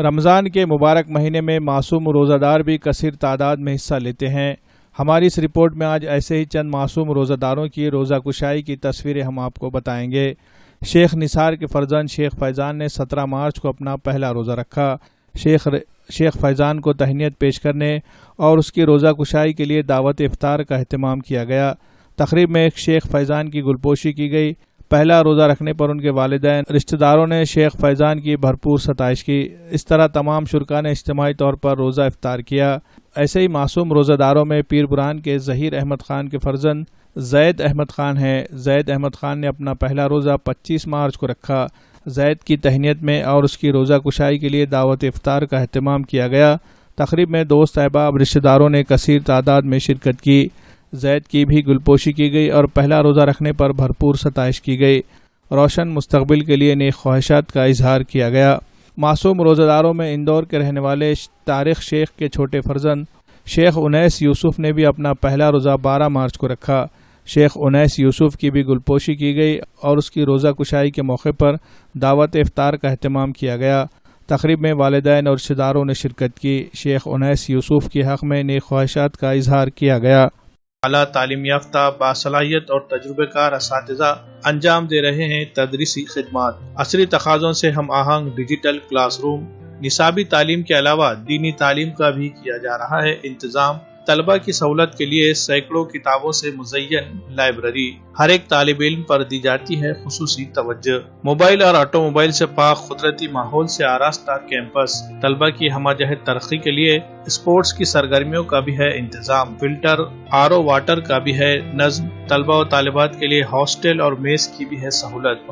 رمضان کے مبارک مہینے میں معصوم روزہ دار بھی کثیر تعداد میں حصہ لیتے ہیں۔ ہماری اس رپورٹ میں آج ایسے ہی چند معصوم روزہ داروں کی روزہ کشائی کی تصویریں ہم آپ کو بتائیں گے۔ شیخ نثار کے فرزند شیخ فیضان نے 17 مارچ کو اپنا پہلا روزہ رکھا۔ شیخ فیضان کو تہنیت پیش کرنے اور اس کی روزہ کشائی کے لیے دعوت افطار کا اہتمام کیا گیا۔ تقریب میں شیخ فیضان کی گلپوشی کی گئی۔ پہلا روزہ رکھنے پر ان کے والدین رشتہ داروں نے شیخ فیضان کی بھرپور ستائش کی۔ اس طرح تمام شرکاء نے اجتماعی طور پر روزہ افطار کیا۔ ایسے ہی معصوم روزہ داروں میں پیر برہان کے ظہیر احمد خان کے فرزند زید احمد خان ہیں۔ زید احمد خان نے اپنا پہلا روزہ 25 مارچ کو رکھا۔ زید کی تہنیت میں اور اس کی روزہ کشائی کے لیے دعوت افطار کا اہتمام کیا گیا۔ تقریب میں دوست احباب رشتہ داروں نے کثیر تعداد میں شرکت کی۔ زید کی بھی گلپوشی کی گئی اور پہلا روزہ رکھنے پر بھرپور ستائش کی گئی۔ روشن مستقبل کے لیے نیک خواہشات کا اظہار کیا گیا۔ معصوم روزہ داروں میں اندور کے رہنے والے طارق شیخ کے چھوٹے فرزند شیخ انیس یوسف نے بھی اپنا پہلا روزہ 12 مارچ کو رکھا۔ شیخ انیس یوسف کی بھی گلپوشی کی گئی اور اس کی روزہ کشائی کے موقع پر دعوت افطار کا اہتمام کیا گیا۔ تقریب میں والدین اور رشتہ داروں نے شرکت کی۔ شیخ انیس یوسف کے حق میں نیک خواہشات کا اظہار کیا گیا۔ اعلیٰ تعلیم یافتہ باصلاحیت اور تجربہ کار اساتذہ انجام دے رہے ہیں تدریسی خدمات۔ عصری تقاضوں سے ہم آہنگ ڈیجیٹل کلاس روم، نصابی تعلیم کے علاوہ دینی تعلیم کا بھی کیا جا رہا ہے انتظام۔ طلبہ کی سہولت کے لیے سینکڑوں کتابوں سے مزین لائبریری، ہر ایک طالب علم پر دی جاتی ہے خصوصی توجہ۔ موبائل اور آٹو موبائل سے پاک قدرتی ماحول سے آراستہ کیمپس، طلبہ کی ہمہ جہت ترقی کے لیے اسپورٹس کی سرگرمیوں کا بھی ہے انتظام۔ فلٹر، RO واٹر کا بھی ہے نظم۔ طلبہ و طالبات کے لیے ہاسٹل اور میس کی بھی ہے سہولت۔